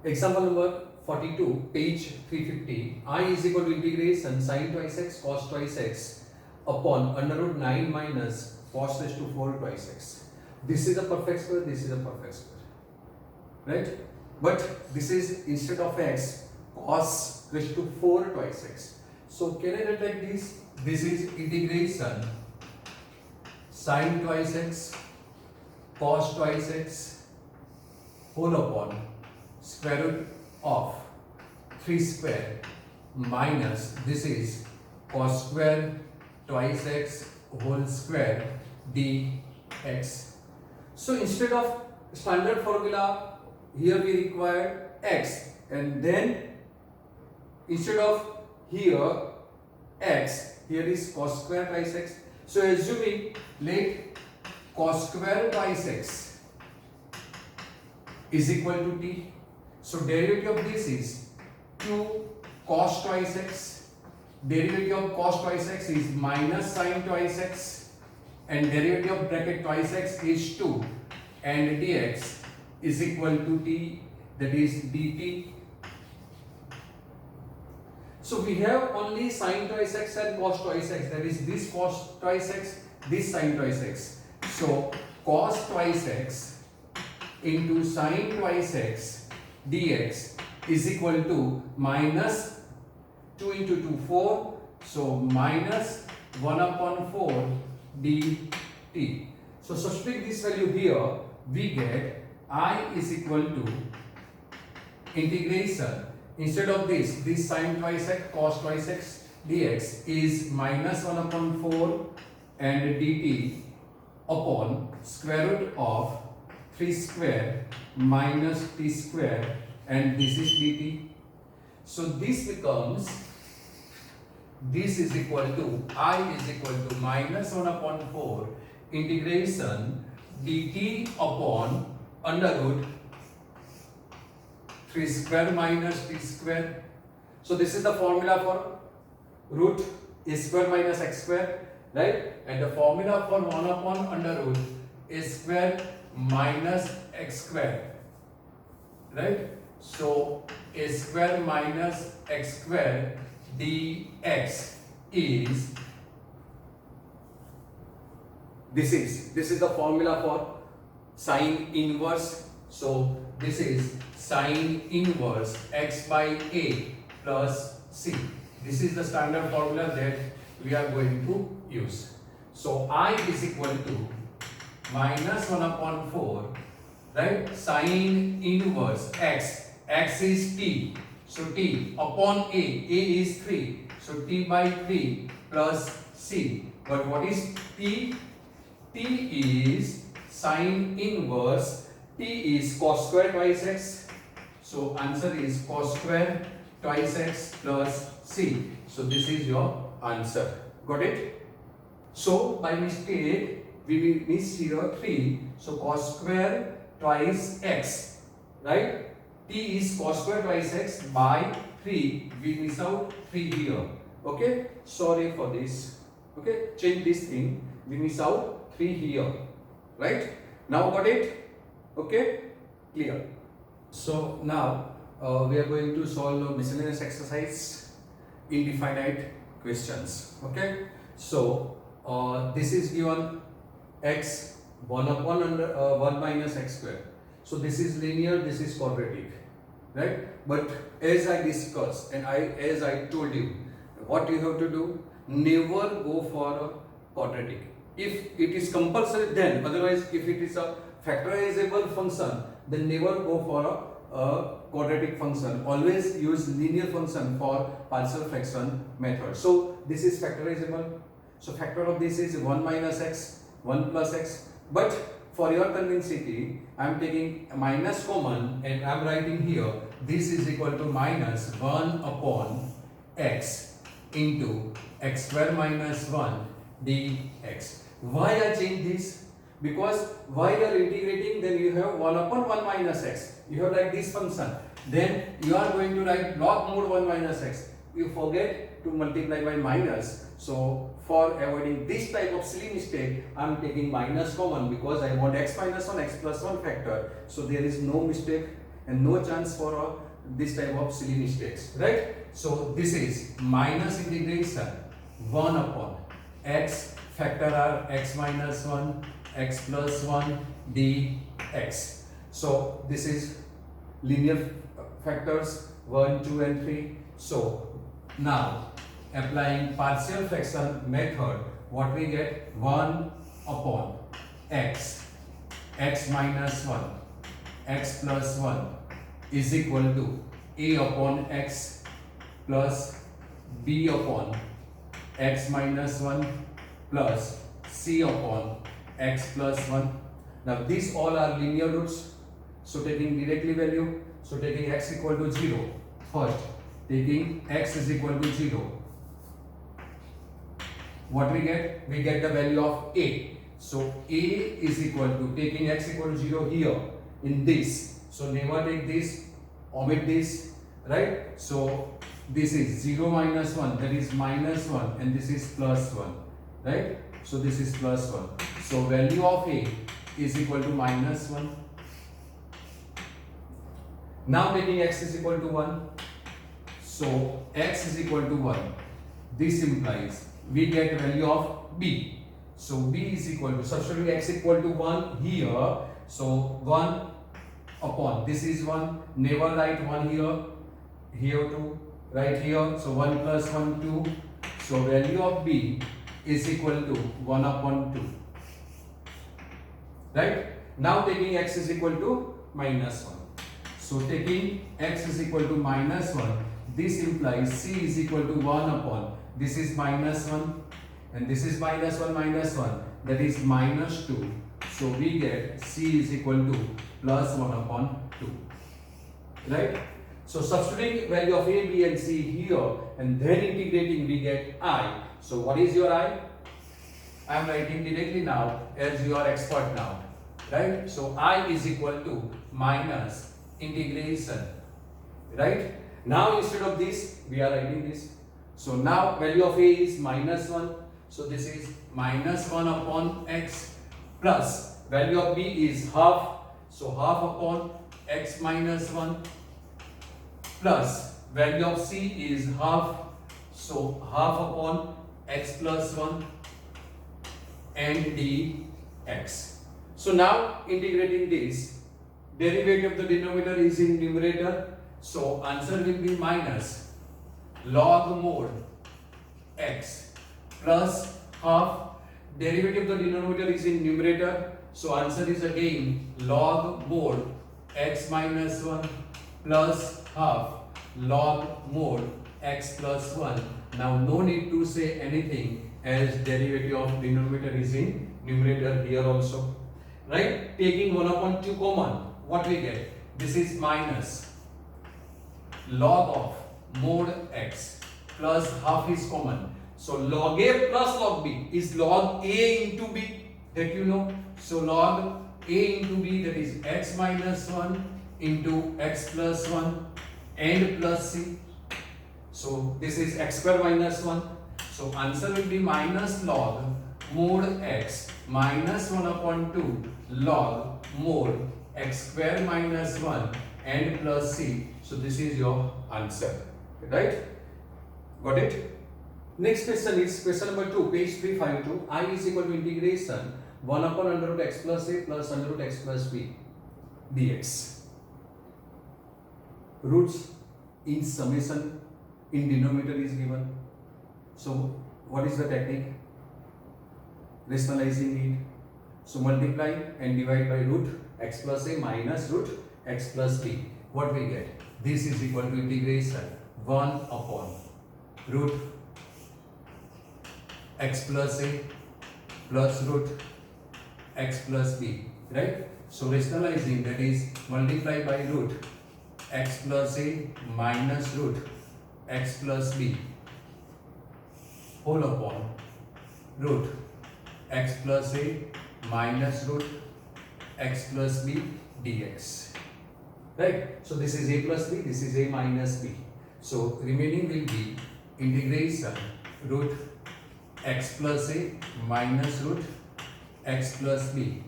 Example number 42, page 350. I is equal to integration sin twice x cos twice x upon under root 9 minus cos raised to 4 twice x. This is a perfect square, this is a perfect square, right? But this is instead of x cos raised to 4 twice x. So can I write like this? This is integration sin twice x cos twice x whole upon square root of 3 square minus this is cos square twice x whole square dx. So instead of standard formula, here we require x, and then instead of here x, here is cos square twice x. So assuming let cos square twice x is equal to t. So derivative of this is 2 cos twice x. Derivative of cos twice x is minus sin twice x, and derivative of bracket twice x is 2, and dx is equal to t, that is dt. So we have only sin twice x and cos twice x, that is this cos twice x, this sin twice x. So cos twice x into sin twice x dx is equal to minus 2 into 2 4, so minus 1 upon 4 dt. So substitute this value here, we get I is equal to integration, instead of this sin twice x cos twice x dx is minus 1 upon 4 and dt upon square root of 3 square minus t square, and this is dt. So this becomes, this is equal to I is equal to minus 1 upon 4 integration dt upon under root 3 square minus t square. So this is the formula for root a square minus x square, right? And the formula for 1 upon under root a square minus x square, right? So a square minus x square dx is this is the formula for sine inverse. So this is sine inverse x by a plus c. This is the standard formula that we are going to use. So I is equal to minus 1 upon 4, right? Sine inverse x, x is t, so t upon a is 3, so t by 3 plus c. But what is t? T is sine inverse, t is cos square twice x, so answer is cos square twice x plus c. So this is your answer. Got it? So by mistake we will miss here 3, so cos square twice x, right? T is cos square twice x by 3, we miss out 3 here. Okay, sorry for this. Okay, change this thing, we miss out 3 here, right? Now got it? Okay, clear. So now we are going to solve miscellaneous exercise indefinite questions. Okay, so this is given x 1 upon under 1 minus x square. So this is linear, this is quadratic, right? But as I discussed and as I told you, what you have to do, never go for a quadratic. If it is compulsory, then otherwise if it is a factorizable function, then never go for a quadratic function. Always use linear function for partial fraction method. So this is factorizable. So factor of this is 1 minus x, 1 plus x. But for your convenience, I am taking minus common and I am writing here this is equal to minus 1 upon x into x square minus 1 dx. Why I change this? Because while you are integrating, then you have 1 upon 1 minus x. You have like this function. Then you are going to write log mod 1 minus x. You forget to multiply by minus. So for avoiding this type of silly mistake, I am taking minus common because I want x minus 1, x plus 1 factor. So there is no mistake. and no chance for this type of silly mistakes, right? So this is minus integration 1 upon x, factor are x minus 1, x plus 1 dx. So this is linear factors 1, 2 and 3. So now applying partial fraction method, what we get? 1 upon x, x minus 1, x plus 1 is equal to a upon x plus b upon x minus 1 plus c upon x plus 1. Now these all are linear roots, so taking directly value, so taking x equal to 0 first, taking x is equal to 0, what we get? We get the value of a. So a is equal to, taking x equal to 0 here in this, so never take this, omit this, right? So this is 0 minus 1, that is minus 1, and this is plus 1, right? So this is plus 1. So value of a is equal to minus 1. Now taking x is equal to 1, so x is equal to 1. This implies we get value of b. So b is equal to, substitute x equal to 1 here, so 1 upon, this is 1, never write 1 here, here 2, right here, so 1 plus 1 2, so value of b is equal to 1 upon 2, right? Now taking x is equal to minus 1, so taking x is equal to minus 1, this implies c is equal to 1 upon, this is minus 1 and this is minus 1, that is minus 2, so we get c is equal to plus 1 upon 2, right? So substituting value of a, b and c here and then integrating, we get I. So what is your I? I am writing directly now as you are expert now, right? So I is equal to minus integration, right? Now instead of this we are writing this. So now value of a is minus 1, so this is minus 1 upon x plus value of b is half, so half upon x minus 1 plus value of c is half, so half upon x plus 1 and dx. So now integrating this, derivative of the denominator is in numerator, so answer will be minus log mod x plus half, derivative of the denominator is in numerator, so answer is again log mod x minus 1 plus half log mod x plus 1. Now no need to say anything as derivative of denominator is in numerator here also, right? Taking 1 upon 2 common, what we get? This is minus log of mod x plus half is common, so log a plus log b is log a into b, that you know. So log a into b, that is x minus 1 into x plus 1 and plus c. So this is x square minus 1. So answer will be minus log mod x minus 1 upon 2 log mod x square minus 1 and plus c. So this is your answer, right? Got it? Next question is question number 2, page 352. I is equal to integration 1 upon under root x plus a plus under root x plus b dx. Roots in summation in denominator is given. So what is the technique? Rationalizing it. So multiply and divide by root x plus a minus root x plus b. What we get? This is equal to integration 1 upon root x plus a plus root x plus b, right? So rationalizing, that is multiply by root x plus a minus root x plus b whole upon root x plus a minus root x plus b dx, right? So this is a plus b, this is a minus b. So remaining will be integration root x plus a minus root x plus b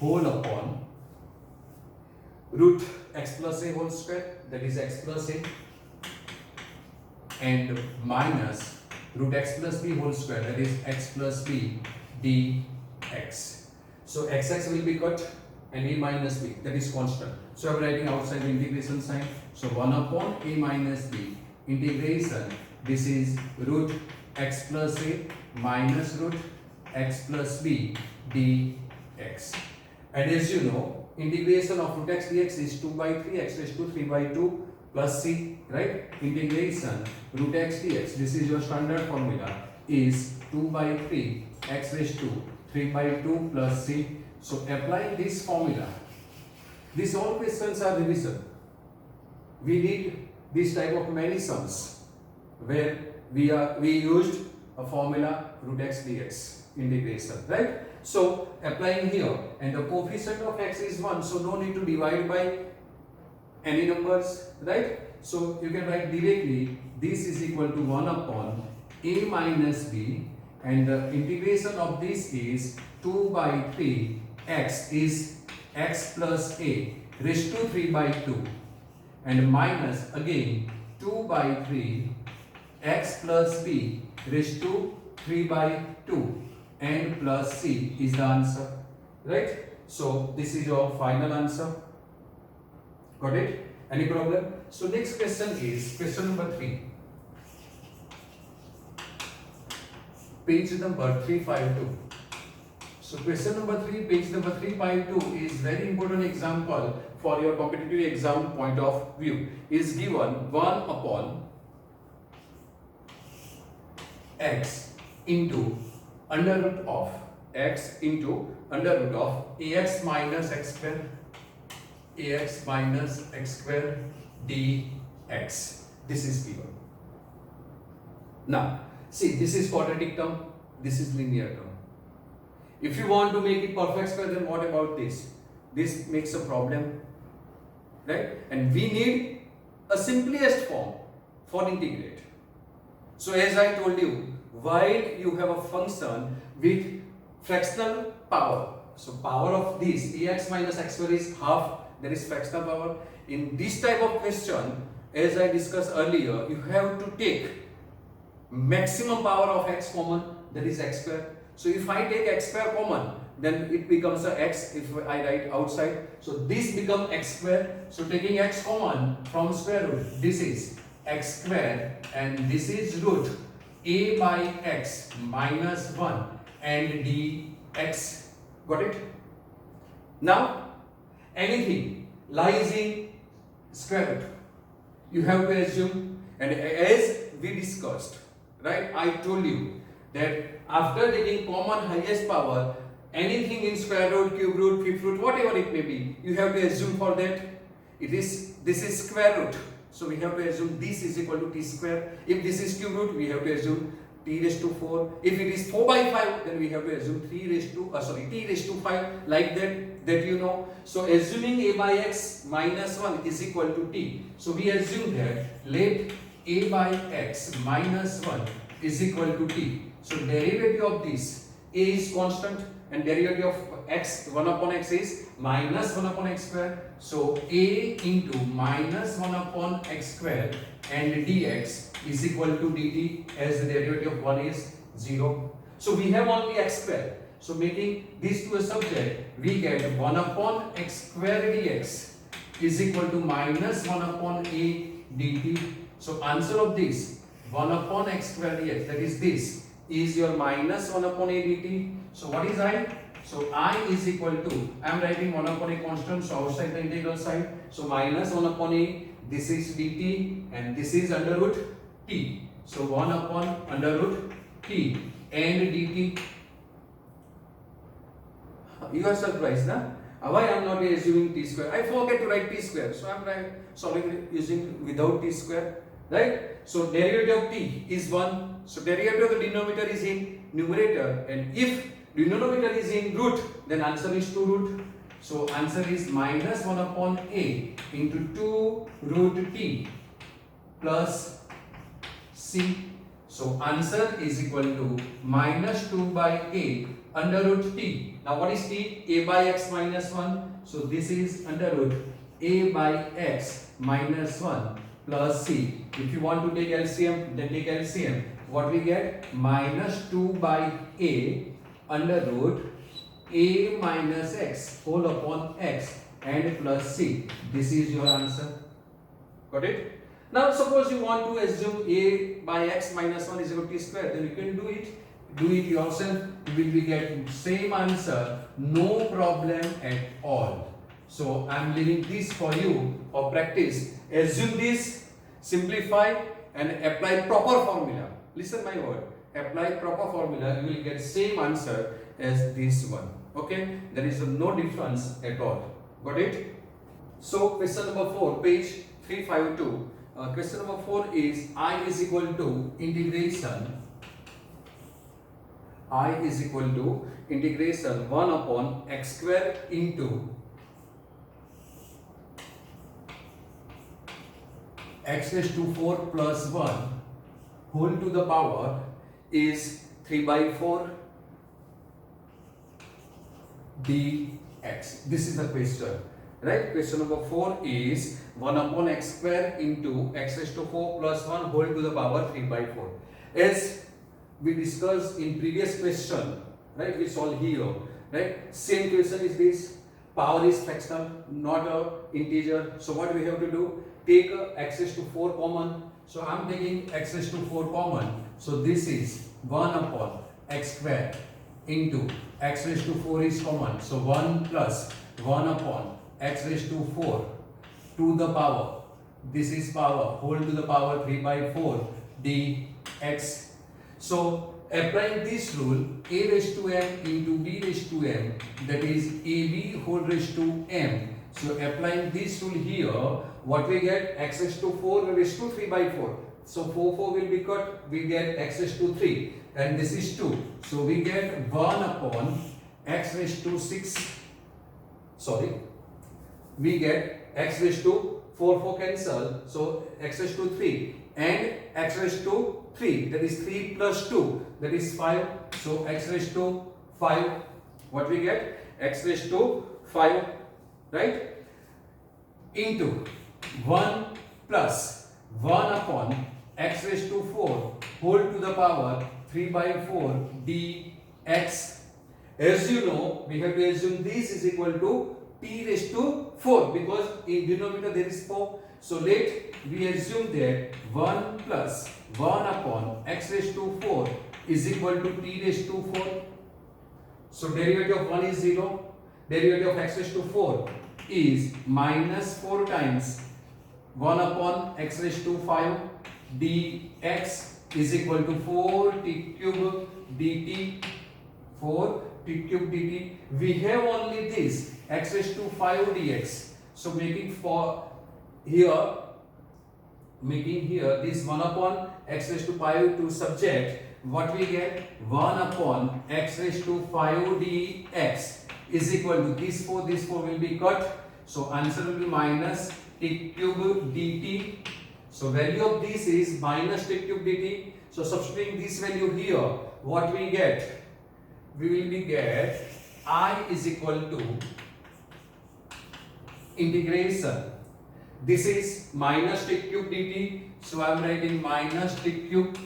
whole upon root x plus a whole square, that is x plus a, and minus root x plus b whole square, that is x plus b dx. So xx will be cut and a minus b, that is constant. So I am writing outside the integration sign. So 1 upon a minus b integration, this is root x plus a minus root x plus b dx. And as you know, integration of root x dx is 2 by 3 x raised to 3 by 2 plus c, right? Integration root x dx, this is your standard formula, is 2 by 3 x raised to 3 by 2 plus c. So applying this formula, these all questions are revision. We need this type of many sums where we used a formula root x dx integration, right? So applying here, and the coefficient of x is 1, so no need to divide by any numbers, right? So you can write directly this is equal to 1 upon a minus b, and the integration of this is 2 by 3 x is x plus a raised to 3 by 2, and minus again 2 by 3 x plus b raised to 3 by 2 and plus c is the answer, right? So this is your final answer. Got it? Any problem? So next question is question number 3. Page number 352. So question number 3, page number 352 is very important example for your competitive exam point of view. Is given 1 upon x into under root of x into under root of ax minus x square, ax minus x square dx. This is given. Now see, this is quadratic term, this is linear term. If you want to make it perfect square, then what about this? This makes a problem, right? And we need a simplest form for integrate. So as I told you, while you have a function with fractional power, so power of this ax minus x square is half, there is fractional power. In this type of question, as I discussed earlier, you have to take maximum power of x common, that is x square. So if I take x square common, then it becomes a x if I write outside. So this becomes x square. So taking x common from square root, this is x square and this is root a by x minus 1 and dx. Got it? Now anything lies in square root, you have to assume, and as we discussed, right, I told you that after taking common highest power, anything in square root, cube root, fifth root, whatever it may be, you have to assume for that this is square root. So we have to assume this is equal to t square. If this is cube root, we have to assume t raised to 4. If it is 4 by 5, then we have to assume t raised to 5, like that you know. So assuming a by x minus 1 is equal to t. So we assume that let a by x minus 1 is equal to t. So derivative of this, a is constant and derivative of x, 1 upon x is minus 1 upon x square. So a into minus 1 upon x square and dx is equal to dt, as the derivative of 1 is 0. So we have only x square. So making these to a subject, we get 1 upon x square dx is equal to minus 1 upon a dt. So answer of this 1 upon x square dx, that is this, is your minus 1 upon a dt. So what is I? So I is equal to, I am writing 1 upon a constant, so outside the integral side. So minus 1 upon a, this is dt and this is under root t. So 1 upon under root t and dt. You are surprised, na? Why I am not assuming t square? I forget to write t square. So I am solving using without t square, right? So derivative of t is 1. So derivative of the denominator is in numerator, and if denominator is in root, then answer is 2 root. So answer is minus 1 upon a into 2 root t plus c. So answer is equal to minus 2 by a under root t. Now what is t? A by x minus 1. So this is under root a by x minus 1 plus c. If you want to take LCM, then take LCM. What we get? Minus 2 by a under root a minus x whole upon x and plus c. This is your answer. Got it? Now suppose you want to assume a by x minus 1 is equal to t square, then you can do it. Do it yourself. You will be getting same answer, no problem at all. So I am leaving this for you for practice. Assume this, simplify and apply proper formula. Listen my word. Apply proper formula, you will get same answer as this one. Okay? There is no difference at all. Got it? So question number 4, page 352. Question number 4 is I is equal to integration 1 upon x square into x raised to 4 plus 1 whole to the power is 3 by 4 dx. This is the question, right? Question number 4 is 1 upon x square into x raised to 4 plus 1 whole to the power 3 by 4. As we discussed in previous question, right? We solve here, right? Same question is this. Power is fractional, not a integer. So what we have to do? Take x raised to 4 common. So I am taking x raised to 4 common. So this is 1 upon x square into x raised to 4 is common. So 1 plus 1 upon x raised to 4 to the power. This is power whole to the power 3 by 4 dx. So applying this rule, a raised to m into b raised to m, that is ab whole raised to m. So applying this rule here, what we get? X raised to 4 raised to 3 by 4. So 4 will be cut, we get x raised to 3 and this is 2. So we get 1 upon x raised to 6, we get x raised to 4 cancel, so x raised to 3 and x raised to 3, that is 3 plus 2, that is 5. So x raised to 5, what we get? X raised to 5, right? Into 1 plus 1 upon x raised to 4 whole to the power 3 by 4 dx. As you know, we have to assume this is equal to t raised to 4 because in denominator there is 4. So let we assume that 1 plus 1 upon x raised to 4 is equal to t raised to 4. So derivative of 1 is 0. Derivative of x raised to 4 is minus 4 times 1 upon x raised to 5 dx is equal to 4 t cube dt. 4 t cube dt. We have only this x raised to 5 dx. So making here this 1 upon x raised to 5 to subject, what we get? 1 upon x raised to 5 dx is equal to this 4 will be cut. So answer will be minus t cube dt. So value of this is minus t cube dt. So substituting this value here, what we get? We will be get I is equal to integration. This is minus t cube dt. So I am writing minus t cube,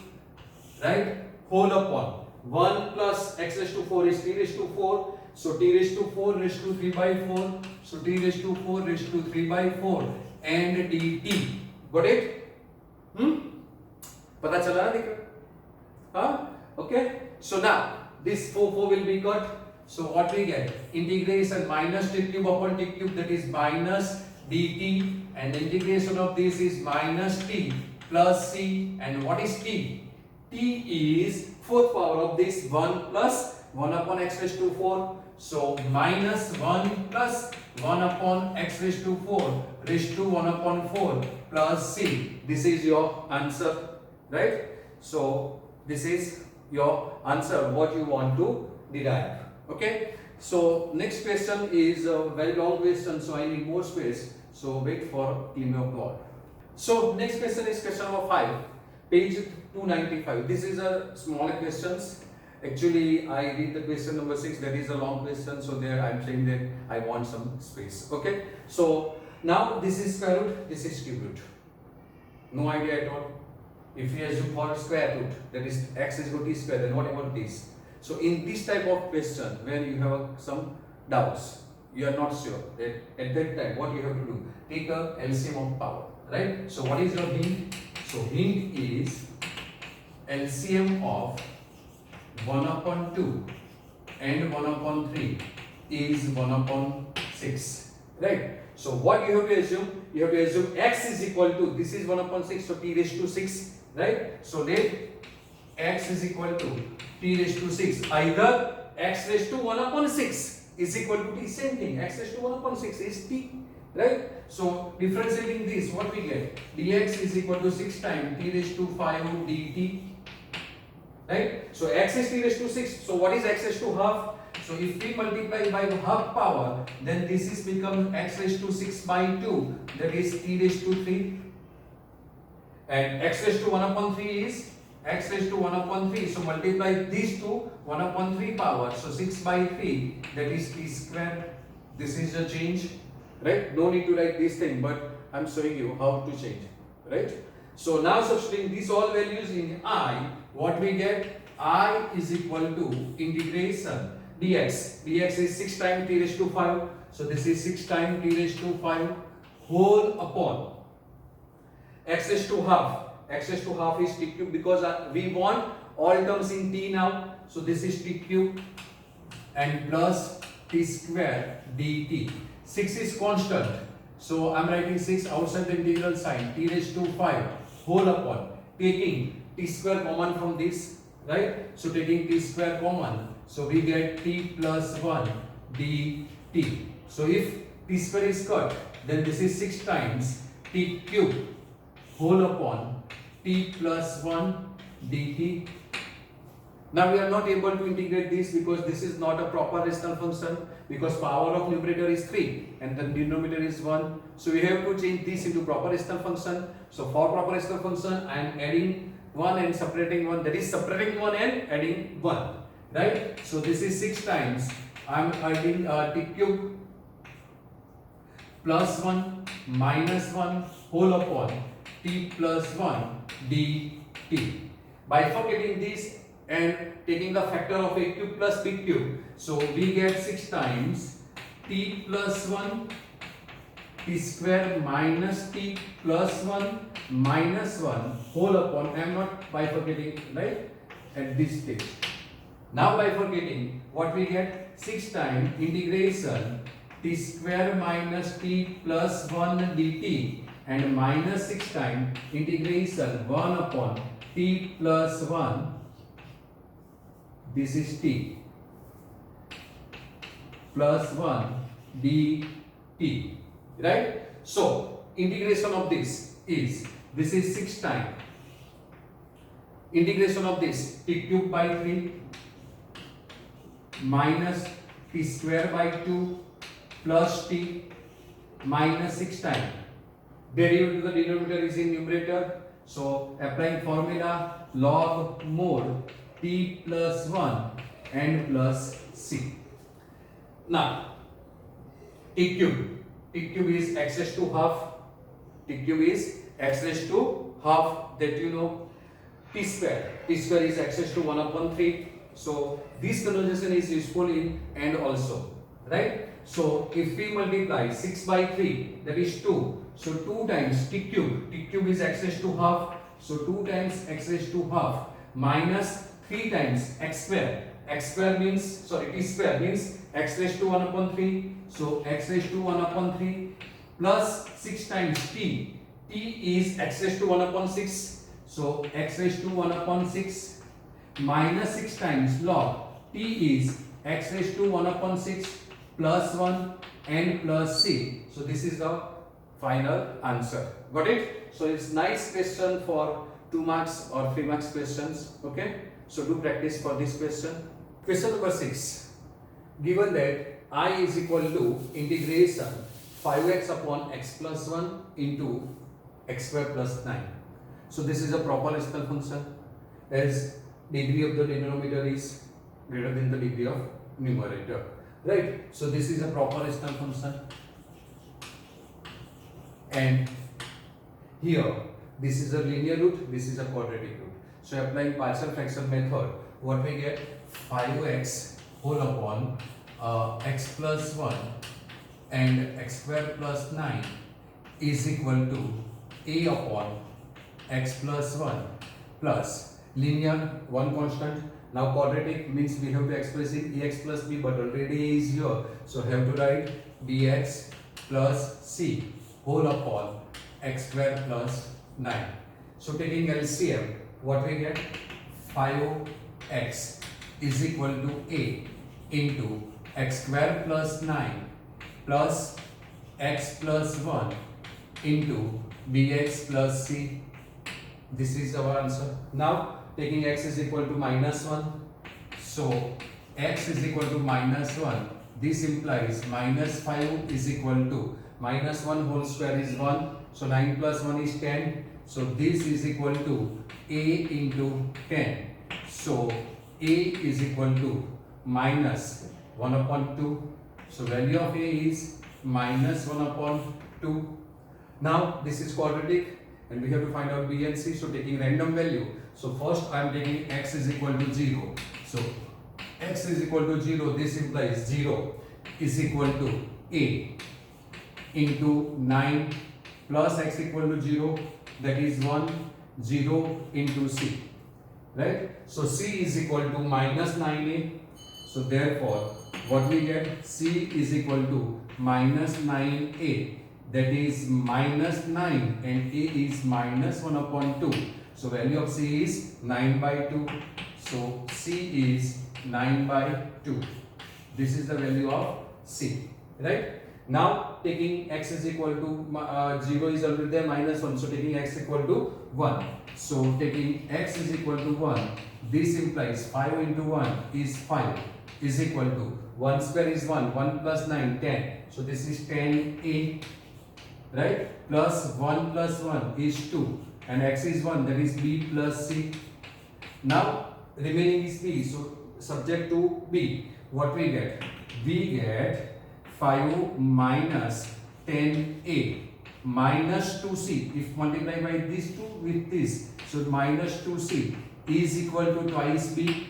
right? Whole upon 1 plus x raised to 4 is t raised to 4. So t raised to 4 raised to 3 by 4. So t raised to 4 raised to 3 by 4 and dt. Got it? पता चला ना दिख रहा? Okay. So now this 4 will be cut. So what we get? Integration minus t cube upon t cube, that is minus dt, and integration of this is minus t plus c. And what is t? T is fourth power of this 1 plus 1 upon x raised to 4. So minus 1 plus 1 upon x raised to 4 raised to 1 upon 4 plus c. This is your answer, right? So this is your answer what you want to derive. Okay. So next question is a very long question, so I need more space. So wait for team of God. So next question is question number 5, page 295. This is a smaller questions. Actually, I read the question number 6. That is a long question. So there I am saying that I want some space. Okay. So Now this is square root, this is cube root. No idea at all. If we assume for square root, that is x is equal to t square, then what about this? So in this type of question, where you have some doubts, you are not sure, at that time what you have to do? Take a LCM of power, right? So what is your hint? So hint is LCM of 1 upon 2 and 1 upon 3 is 1 upon 6, right? So what you have to assume? You have to assume x is equal to, this is 1 upon 6, so t raised to 6, right? So let x is equal to t raised to 6. Either x raised to 1 upon 6 is equal to t, same thing, x raised to 1 upon 6 is t, right? So differentiating this, what we get? Dx is equal to 6 times t raised to 5 dt, right? So x is t raised to 6. So what is x raised to half? So if we multiply by half power, then this is become x raised to 6 by 2, that is t raised to 3. And x raised to 1 upon 3 is x raised to 1 upon 3. So multiply these two, 1 upon 3 power. So 6 by 3, that is t square. This is the change, right? No need to write this thing, but I'm showing you how to change, right? So now substituting these all values in I, what we get? I is equal to integration dx. Dx is 6 times t raised to 5. So this is 6 times t raised to 5 whole upon x raised to half. X raised to half is t cube, because we want all terms in t now. So this is t cube and plus t square dt. 6 is constant. So I'm writing 6 outside the integral sign. T raised to 5 whole upon, taking t square common from this, right? So taking t square common, so we get t plus 1 dt. So if t square is cut, then this is 6 times t cube whole upon t plus 1 dt. Now we are not able to integrate this because this is not a proper rational function, because power of numerator is 3 and the denominator is 1. So we have to change this into proper rational function. So for proper rational function, I am adding 1 and separating 1, that is separating 1 and adding 1, right? So this is 6 times, I am adding t cube plus 1 minus 1 whole upon t plus 1 dt. Bifurcating this and taking the factor of a cube plus b cube, so we get 6 times t plus 1 t square minus t plus 1 minus 1 whole upon, I am not bifurcating, right, at this stage. Now bifurcating, what we get? 6 times integration t square minus t plus 1 dt and minus 6 times integration 1 upon t plus 1, this is t plus 1 dt, right? So integration of this is 6 times integration of this t cube by 3 minus t square by 2 plus t minus 6 times derivative of the denominator is in numerator. So applying formula log mod t plus 1 and plus c. Now t cube is x raised to half. T cube is x raised to half, that you know. T square is x raised to 1 upon 3. So this conjugation is useful in and also, right? So if we multiply 6 by 3, that is 2. So 2 times t cube is x raised to half. So 2 times x raised to half minus 3 times x square. X square means, sorry, t square means x raised to 1 upon 3. So x raised to 1 upon 3 plus 6 times t. T is x raised to 1 upon 6. So x raised to 1 upon 6 minus 6 times log t is x raised to 1 upon 6 plus 1 and plus c. So this is the final answer. Got it? So it's nice question for 2 marks or 3 marks questions. Okay? So do practice for this question. Question number 6. Given that I is equal to integration 5x upon x plus 1 into x square plus 9. So this is a proper rational function, as degree of the denominator is greater than the degree of numerator, right? So this is a proper rational function. and here this is a linear root, this is a quadratic root. So applying partial fraction method, what we get? 5x whole upon x plus 1 and x square plus 9 is equal to a upon x plus 1 plus linear, one constant. Now quadratic means we have to express it ax plus b, but already a is here, so have to write bx plus c whole upon x square plus 9. So taking LCM, what we get? 5x is equal to a into x square plus 9 plus x plus 1 into bx plus c. This is our answer. Now taking x is equal to minus 1. So x is equal to minus 1. This implies minus 5 is equal to minus 1 whole square is 1. So 9 plus 1 is 10. So this is equal to a into 10. So a is equal to minus 1 upon 2. So value of a is minus 1 upon 2. Now this is quadratic and we have to find out b and c. So taking random value. So first I am taking x is equal to 0. So x is equal to 0. This implies 0 is equal to a into 9 plus x equal to 0, that is 1, 0 into c. Right? So c is equal to minus 9a. So therefore what we get? C is equal to minus 9a. That is minus 9 and a is minus 1 upon 2. So value of c is 9 by 2. So c is 9 by 2. This is the value of c. Right? Now taking x is equal to 0 is already there, minus 1. So taking x equal to 1. So taking x is equal to 1. This implies 5 into 1 is 5 is equal to 1 square is 1. 1 plus 9, 10. So this is 10a. Right? Plus 1 plus 1 is 2. And x is 1, that is b plus c. Now remaining is b. So subject to b, what we get? We get 5 minus 10a minus 2c. If multiply by these two with this, so minus 2c is equal to twice b.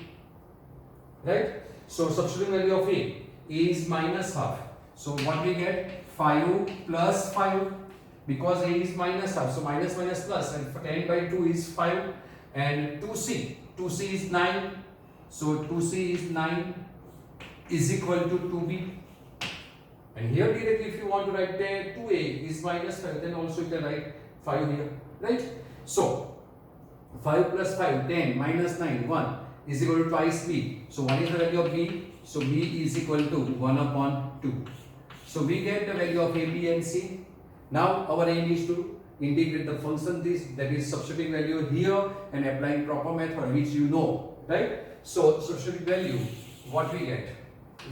Right? So substituting value of a is minus half. So what we get? 5 plus 5, because a is minus half. So minus minus plus, and 10 by 2 is 5, and 2c is 9. So 2c is 9 is equal to 2b. And here directly if you want to write there 2a is minus 5, then also you can write 5 here. Right? So 5 plus 5, 10 minus 9, 1 is equal to twice b. So 1 is the value of b. So b is equal to 1 upon 2. So we get the value of a, b and c. Now our aim is to integrate the function this, that is substituting value here and applying proper method which you know. Right? So substituting value, what we get?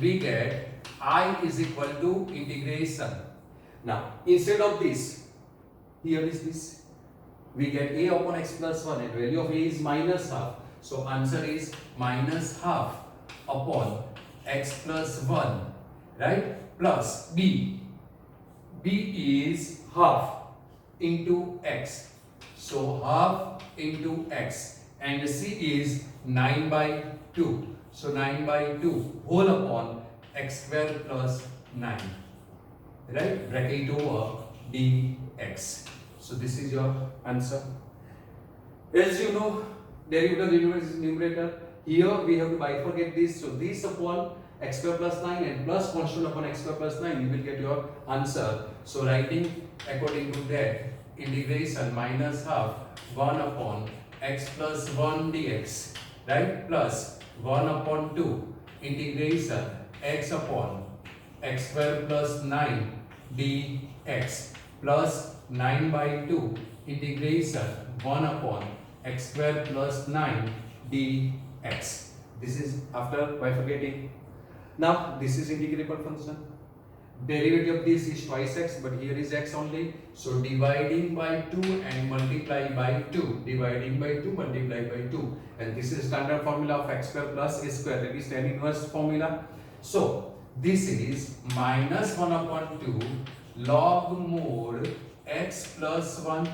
We get I is equal to integration. Now instead of this, here is this. We get a upon x plus 1 and value of a is minus half. So answer is minus half upon x plus 1, right? Plus b. B is half into x. So half into x. And c is 9 by 2. So 9 by 2 whole upon x square plus 9. Right? Bracket over dx. So this is your answer. As you know, derivative is numerator. Here we have to bifurcate this. So this upon x square plus 9 and plus constant upon x square plus 9, you will get your answer. So writing according to that, integration minus half 1 upon x plus 1 dx, right? Plus 1 upon 2 integration x upon x square plus 9 dx plus 9 by 2 integration 1 upon x square plus 9 dx. This is after bifurcating. Now this is integrable function. Derivative of this is twice x, but here is x only. So dividing by 2 and multiply by 2. Dividing by 2, multiply by 2. And this is standard formula of x square plus a square. That is tan inverse formula. So this is minus 1 upon 2 log mod x plus 1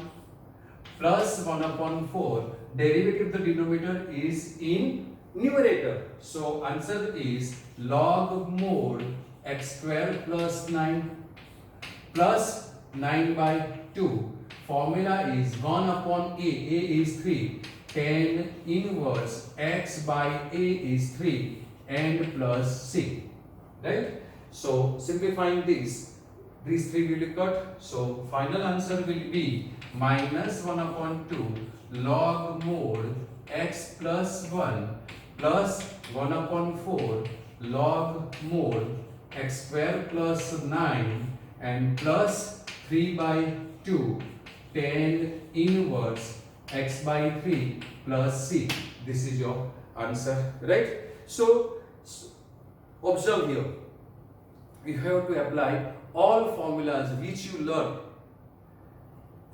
plus 1 upon 4. Derivative of the denominator is in numerator. So answer is log mod x square plus 9 plus 9 by 2. Formula is 1 upon a is 3, tan inverse x by a is 3 and plus c. Right? So simplifying this, these three will be cut. So final answer will be minus 1 upon 2 log mod x plus 1 plus 1 upon 4 log mod x square plus 9 and plus 3 by 2 tan inverse x by 3 plus c. This is your answer, right? So observe here, you have to apply all formulas which you learned,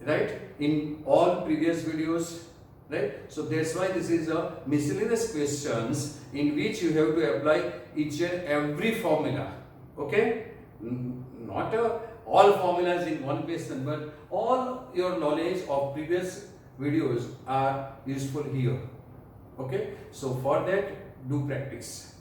right, in all previous videos, right? So that's why this is a miscellaneous questions in which you have to apply each and every formula. Okay, not all formulas in one question, but all your knowledge of previous videos are useful here. Okay, so for that do practice.